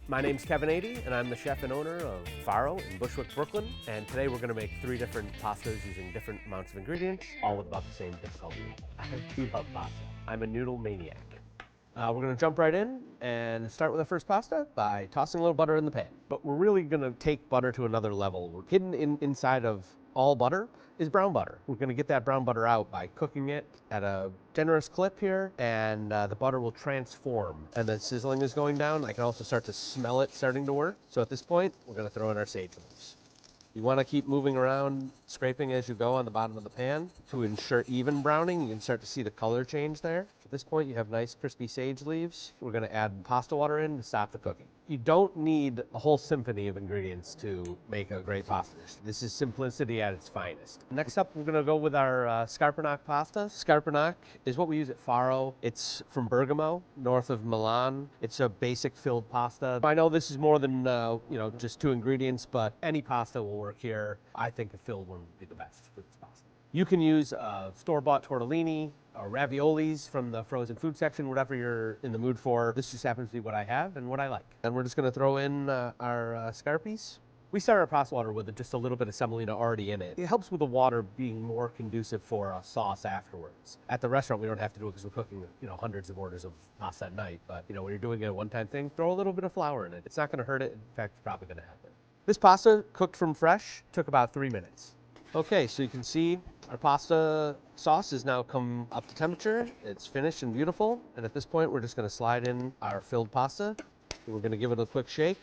My name's Kevin Adey, and I'm the chef and owner of Faro in Bushwick, Brooklyn. And today we're going to make 3 different pastas using different amounts of ingredients, all with about the same difficulty. I do love pasta. I'm a noodle maniac. We're going to jump right in and start with our first pasta by tossing a little butter in the pan. But we're really going to take butter to another level. Hidden inside of all butter is brown butter. We're going to get that brown butter out by cooking it at a generous clip here, and the butter will transform. And the sizzling is going down. I can also start to smell it starting to work. So at this point, we're going to throw in our sage leaves. You want to keep moving around, scraping as you go on the bottom of the pan to ensure even browning. You can start to see the color change there. At this point, you have nice crispy sage leaves. We're going to add pasta water in to stop the cooking. You don't need a whole symphony of ingredients to make a great pasta dish. This is simplicity at its finest. Next up, we're going to go with our scarpinac pasta. Scarpinac is what we use at Faro. It's from Bergamo, north of Milan. It's a basic filled pasta. I know this is more than just 2 ingredients, but any pasta will work here. I think a filled one would be the best for this pasta. You can use store-bought tortellini or raviolis from the frozen food section, whatever you're in the mood for. This just happens to be what I have and what I like. And we're just going to throw in our scarpies. We start our pasta water with just a little bit of semolina already in it. It helps with the water being more conducive for a sauce afterwards. At the restaurant, we don't have to do it because we're cooking, hundreds of orders of pasta at night. But, when you're doing a one-time thing, throw a little bit of flour in it. It's not going to hurt it. In fact, it's probably going to help it. This pasta, cooked from fresh, took about 3 minutes. Okay, so you can see our pasta sauce has now come up to temperature. It's finished and beautiful. And at this point, we're just going to slide in our filled pasta. We're going to give it a quick shake.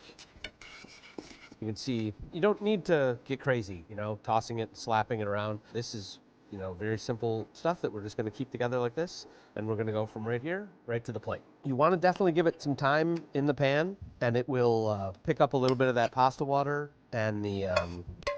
You can see you don't need to get crazy, tossing it, slapping it around. This is, very simple stuff that we're just going to keep together like this. And we're going to go from right here, right to the plate. You want to definitely give it some time in the pan, and it will pick up a little bit of that pasta water and the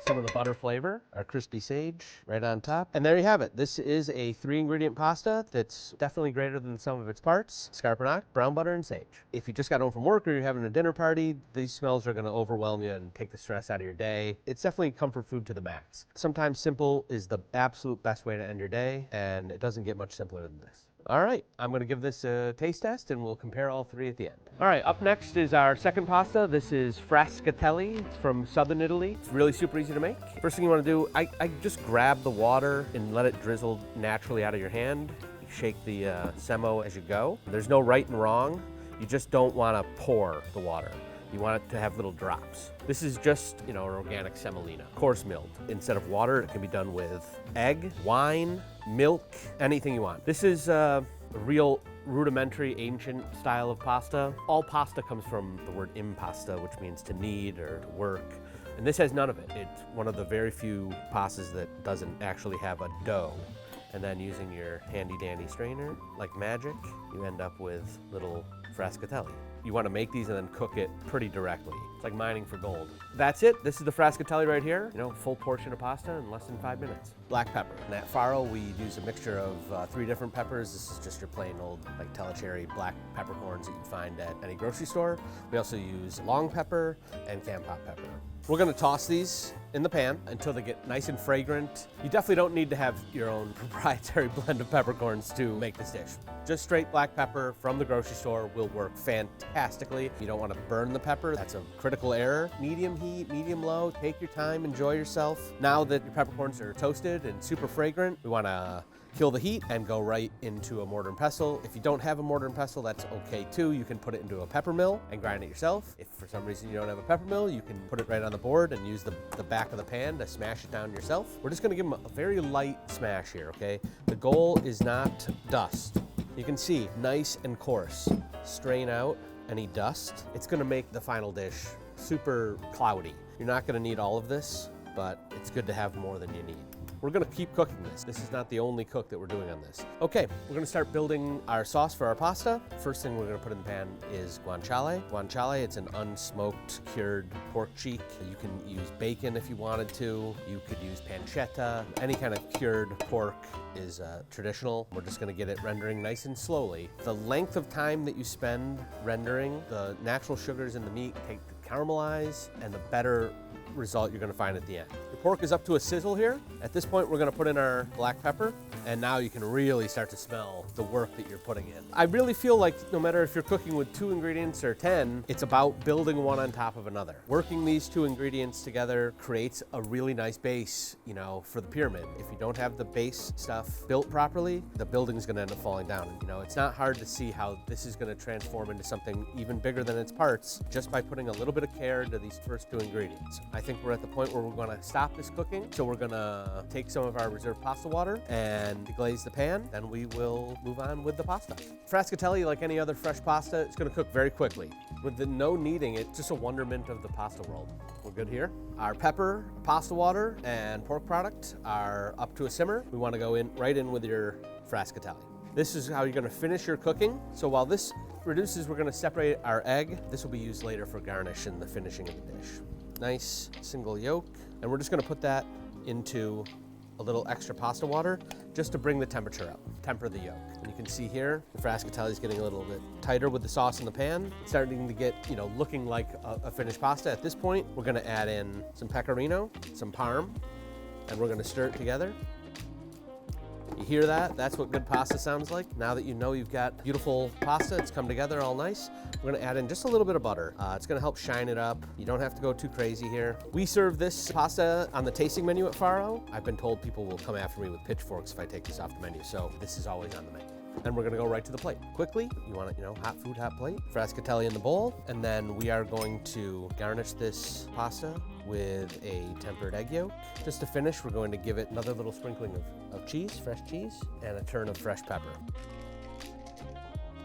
some of the butter flavor, our crispy sage right on top. And there you have it. This is a 3-ingredient pasta that's definitely greater than the sum of its parts. Scarpinac, brown butter, and sage. If you just got home from work or you're having a dinner party, these smells are going to overwhelm you and take the stress out of your day. It's definitely comfort food to the max. Sometimes simple is the absolute best way to end your day, and it doesn't get much simpler than this. All right, I'm going to give this a taste test and we'll compare all 3 at the end. All right, up next is our second pasta. This is Frascatelli. It's from southern Italy. It's really super easy to make. First thing you want to do, I just grab the water and let it drizzle naturally out of your hand. You shake the semo as you go. There's no right and wrong. You just don't want to pour the water. You want it to have little drops. This is just, an organic semolina, coarse milled. Instead of water, it can be done with egg, wine, milk, anything you want. This is a real rudimentary, ancient style of pasta. All pasta comes from the word impasta, which means to knead or to work. And this has none of it. It's one of the very few pastas that doesn't actually have a dough. And then using your handy dandy strainer, like magic, you end up with little Frascatelli. You want to make these and then cook it pretty directly. It's like mining for gold. That's it. This is the Frascatelli right here. Full portion of pasta in less than 5 minutes. Black pepper. And at Faro, we use a mixture of 3 different peppers. This is just your plain old, like Telecherry black peppercorns that you'd find at any grocery store. We also use long pepper and canned hot pepper. We're going to toss these in the pan until they get nice and fragrant. You definitely don't need to have your own proprietary blend of peppercorns to make this dish. Just straight black pepper from the grocery store will work fantastically. You don't want to burn the pepper. That's a critical error. Medium heat, medium low, take your time, enjoy yourself. Now that your peppercorns are toasted and super fragrant, we want to kill the heat and go right into a mortar and pestle. If you don't have a mortar and pestle, that's okay too. You can put it into a pepper mill and grind it yourself. If for some reason you don't have a pepper mill, you can put it right on the board and use the back of the pan to smash it down yourself. We're just gonna give them a very light smash here, okay? The goal is not dust. You can see, nice and coarse. Strain out any dust. It's gonna make the final dish super cloudy. You're not gonna need all of this, but it's good to have more than you need. We're gonna keep cooking this. This is not the only cook that we're doing on this. Okay, we're gonna start building our sauce for our pasta. First thing we're gonna put in the pan is guanciale. Guanciale, it's an unsmoked, cured pork cheek. You can use bacon if you wanted to. You could use pancetta. Any kind of cured pork is traditional. We're just gonna get it rendering nice and slowly. The length of time that you spend rendering, the natural sugars in the meat take to caramelize, and the better result you're gonna find at the end. Your pork is up to a sizzle here. At this point, we're gonna put in our black pepper, and now you can really start to smell the work that you're putting in. I really feel like no matter if you're cooking with 2 ingredients or 10, it's about building one on top of another. Working these 2 ingredients together creates a really nice base, you know, for the pyramid. If you don't have the base stuff built properly, the building's gonna end up falling down. You know, it's not hard to see how this is gonna transform into something even bigger than its parts just by putting a little bit of care into these first 2 ingredients. I think we're at the point where we're gonna stop this cooking. So we're gonna take some of our reserved pasta water and deglaze the pan. Then we will move on with the pasta. Frascatelli, like any other fresh pasta, it's gonna cook very quickly. With the no kneading, it's just a wonderment of the pasta world. We're good here. Our pepper, pasta water, and pork product are up to a simmer. We wanna go right in with your Frascatelli. This is how you're gonna finish your cooking. So while this reduces, we're gonna separate our egg. This will be used later for garnish and the finishing of the dish. Nice single yolk. And we're just gonna put that into a little extra pasta water just to bring the temperature up, temper the yolk. And you can see here, the Frascatelli is getting a little bit tighter with the sauce in the pan. It's starting to get, you know, looking like a finished pasta. At this point, we're gonna add in some pecorino, some parm, and we're gonna stir it together. You hear that? That's what good pasta sounds like. Now that you know you've got beautiful pasta, it's come together all nice, we're gonna add in just a little bit of butter. It's gonna help shine it up. You don't have to go too crazy here. We serve this pasta on the tasting menu at Faro. I've been told people will come after me with pitchforks if I take this off the menu, so this is always on the menu. Then we're gonna go right to the plate. Quickly, you want it, you know, hot food, hot plate. Frascatelli in the bowl, and then we are going to garnish this pasta with a tempered egg yolk. Just to finish, we're going to give it another little sprinkling of cheese, fresh cheese, and a turn of fresh pepper.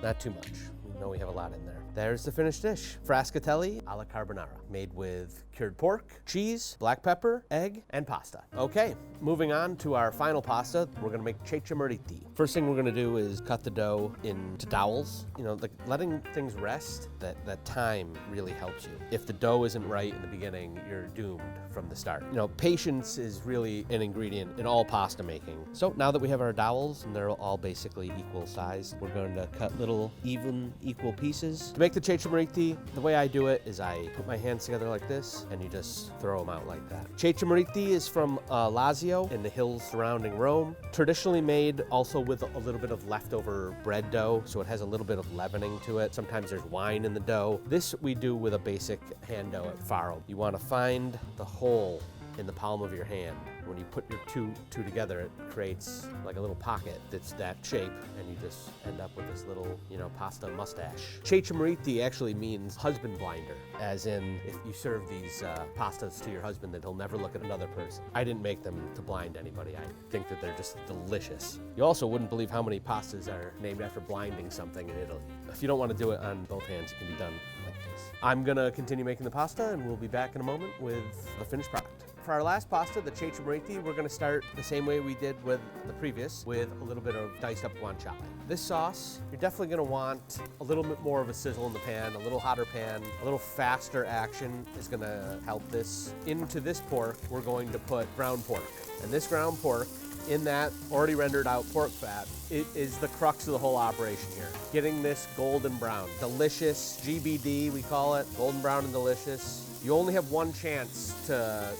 Not too much. We know we have a lot in there. There's the finished dish. Frascatelli alla carbonara, made with cured pork, cheese, black pepper, egg, and pasta. Okay, moving on to our final pasta, we're gonna make chichamariti. First thing we're gonna do is cut the dough into dowels. You know, like letting things rest, that time really helps you. If the dough isn't right in the beginning, you're doomed from the start. You know, patience is really an ingredient in all pasta making. So now that we have our dowels and they're all basically equal sized, we're going to cut little equal pieces. To make the chichamariti, the way I do it is I put my hands together like this and you just throw them out like that. Chichamariti is from Lazio in the hills surrounding Rome. Traditionally made also with a little bit of leftover bread dough, so it has a little bit of leavening to it. Sometimes there's wine in the dough. This we do with a basic hand dough at Faro. You want to find the hole in the palm of your hand. When you put your two together, it creates like a little pocket that's that shape, and you just end up with this little, you know, pasta mustache. Chichamariti actually means husband blinder, as in if you serve these pastas to your husband, then he'll never look at another person. I didn't make them to blind anybody. I think that they're just delicious. You also wouldn't believe how many pastas are named after blinding something in Italy. If you don't want to do it on both hands, it can be done like this. I'm gonna continue making the pasta, and we'll be back in a moment with the finished product. For our last pasta, the chichamariti, we're gonna start the same way we did with the previous, with a little bit of diced up guanciale. This sauce, you're definitely gonna want a little bit more of a sizzle in the pan, a little hotter pan, a little faster action is gonna help this. Into this pork, we're going to put ground pork. And this ground pork, in that already rendered out pork fat, it is the crux of the whole operation here. Getting this golden brown, delicious, GBD we call it, golden brown and delicious. You only have one chance to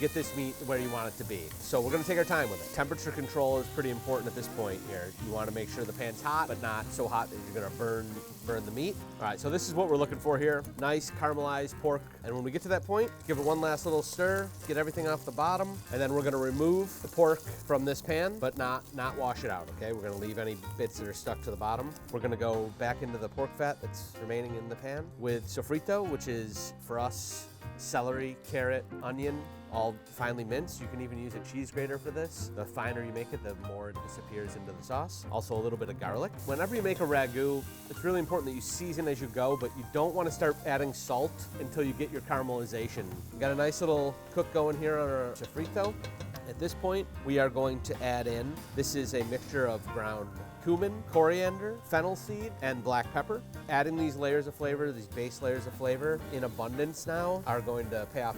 get this meat where you want it to be. So we're gonna take our time with it. Temperature control is pretty important at this point here. You wanna make sure the pan's hot, but not so hot that you're gonna burn the meat. All right, so this is what we're looking for here. Nice caramelized pork. And when we get to that point, give it one last little stir, get everything off the bottom, and then we're gonna remove the pork from this pan, but not wash it out, okay? We're gonna leave any bits that are stuck to the bottom. We're gonna go back into the pork fat that's remaining in the pan with sofrito, which is, for us, celery, carrot, onion, all finely minced. You can even use a cheese grater for this. The finer you make it, the more it disappears into the sauce. Also a little bit of garlic. Whenever you make a ragu, it's really important that you season as you go, but you don't want to start adding salt until you get your caramelization. We got a nice little cook going here on our sofrito. At this point, we are going to add in, this is a mixture of ground cumin, coriander, fennel seed, and black pepper. Adding these layers of flavor, these base layers of flavor in abundance now are going to pay off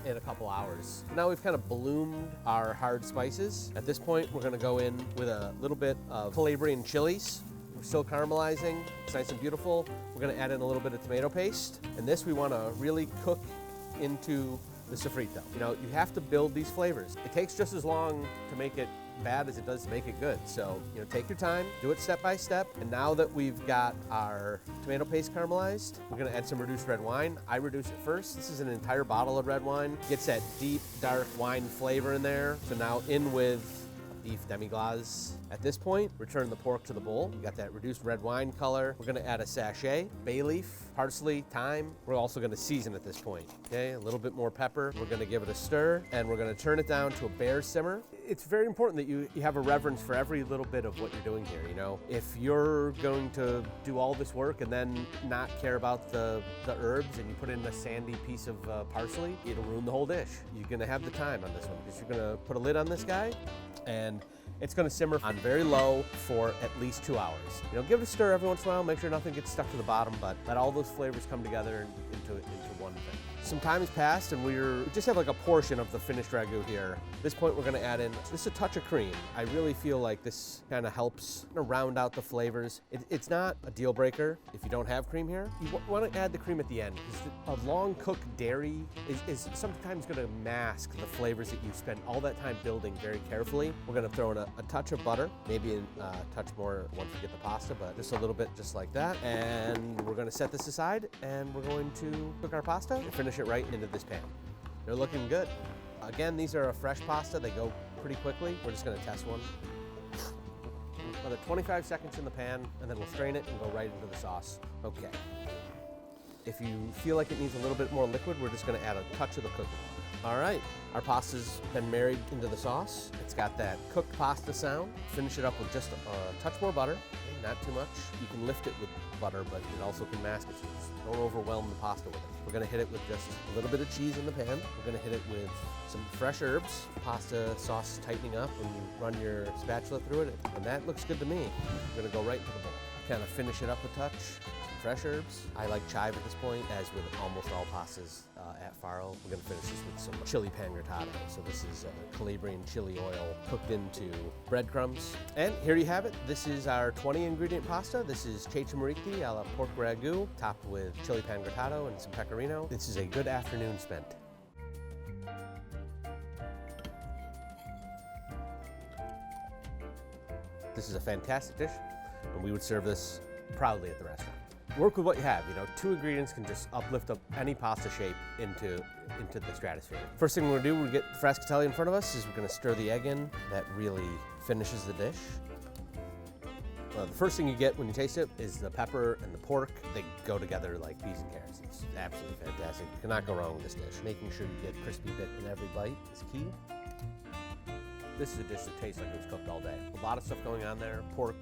in a couple hours. Now we've kind of bloomed our hard spices. At this point, we're gonna go in with a little bit of Calabrian chilies. We're still caramelizing, it's nice and beautiful. We're gonna add in a little bit of tomato paste. And this we wanna really cook into the sofrito. You know, you have to build these flavors. It takes just as long to make it bad as it does to make it good. So, you know, take your time, do it step by step. And now that we've got our tomato paste caramelized, we're gonna add some reduced red wine. I reduce it first. This is an entire bottle of red wine. Gets that deep, dark wine flavor in there. So now in with beef demi-glace. At this point, return the pork to the bowl. You got that reduced red wine color. We're gonna add a sachet, bay leaf, parsley, thyme. We're also gonna season at this point, okay? A little bit more pepper. We're gonna give it a stir, and we're gonna turn it down to a bare simmer. It's very important that you have a reverence for every little bit of what you're doing here, you know? If you're going to do all this work and then not care about the herbs and you put in a sandy piece of parsley, it'll ruin the whole dish. You're gonna have the time on this one because you're gonna put a lid on this guy, and it's gonna simmer on very low for at least 2 hours. You know, give it a stir every once in a while, make sure nothing gets stuck to the bottom, but let all those flavors come together into one thing. Some time has passed and we just have like a portion of the finished ragu here. At this point we're gonna add in just a touch of cream. I really feel like this kind of helps round out the flavors. It's not a deal breaker if you don't have cream here. You wanna add the cream at the end because a long cooked dairy is sometimes gonna mask the flavors that you spent all that time building very carefully. We're gonna throw in a touch of butter, maybe a touch more once we get the pasta, but just a little bit just like that. And we're gonna set this aside and we're going to cook our pasta and finish it right into this pan. They're looking good. Again, these are a fresh pasta. They go pretty quickly. We're just gonna test one. Another 25 seconds in the pan, and then we'll strain it and go right into the sauce. Okay. If you feel like it needs a little bit more liquid, we're just gonna add a touch of the cooking water. All right, our pasta's been married into the sauce. It's got that cooked pasta sound. Finish it up with just a touch more butter, not too much. You can lift it with butter, but it also can mask it, so don't overwhelm the pasta with it. We're gonna hit it with just a little bit of cheese in the pan. We're gonna hit it with some fresh herbs. Pasta sauce tightening up when you run your spatula through it, and that looks good to me. We're gonna go right into the bowl. Kind of finish it up a touch. Fresh herbs. I like chive at this point, as with almost all pastas at Faro. We're gonna finish this with some chili pan grattato. So this is Calabrian chili oil cooked into breadcrumbs. And here you have it. This is our 20 ingredient pasta. This is chichamariti a la pork ragu, topped with chili pan grattato and some pecorino. This is a good afternoon spent. This is a fantastic dish, and we would serve this proudly at the restaurant. Work with what you have. You know, 2 ingredients can just uplift up any pasta shape into the stratosphere. First thing we're gonna do when we get the Frascatelli in front of us is we're gonna stir the egg in. That really finishes the dish. The first thing you get when you taste it is the pepper and the pork. They go together like peas and carrots. It's absolutely fantastic. You cannot go wrong with this dish. Making sure you get crispy bit in every bite is key. This is a dish that tastes like it was cooked all day. A lot of stuff going on there. Pork,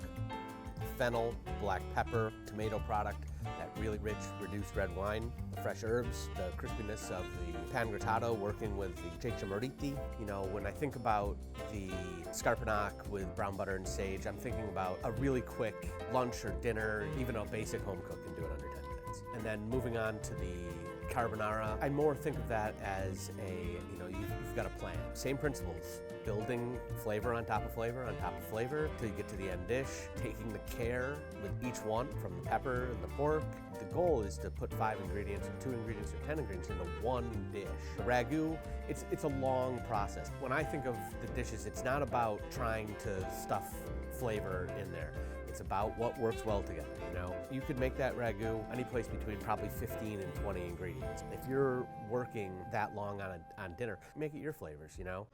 fennel, black pepper, tomato product, that really rich reduced red wine, the fresh herbs, the crispiness of the pan grattato working with the chichamariti. You know, when I think about the scarpinac with brown butter and sage, I'm thinking about a really quick lunch or dinner. Even a basic home cook can do it under 10 minutes. And then moving on to the carbonara, I more think of that as you've got a plan. Same principles. Building flavor on top of flavor on top of flavor till you get to the end dish, taking the care with each one from the pepper and the pork. The goal is to put 5 ingredients or 2 ingredients or 10 ingredients into one dish. The ragu, it's a long process. When I think of the dishes, it's not about trying to stuff flavor in there. It's about what works well together, you know? You could make that ragu any place between probably 15 and 20 ingredients. If you're working that long on dinner, make it your flavors, you know?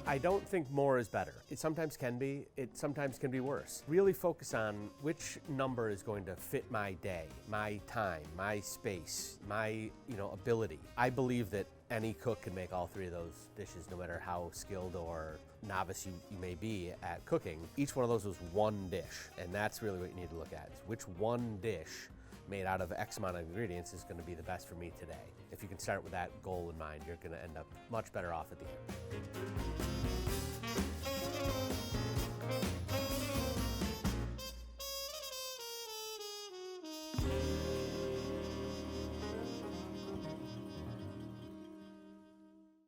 I don't think more is better. It sometimes can be, it sometimes can be worse. Really focus on which number is going to fit my day, my time, my space, my ability. I believe that any cook can make all 3 of those dishes, no matter how skilled or novice you may be at cooking. Each one of those was one dish, and that's really what you need to look at, is which one dish made out of X amount of ingredients is gonna be the best for me today. If you can start with that goal in mind, you're gonna end up much better off at the end.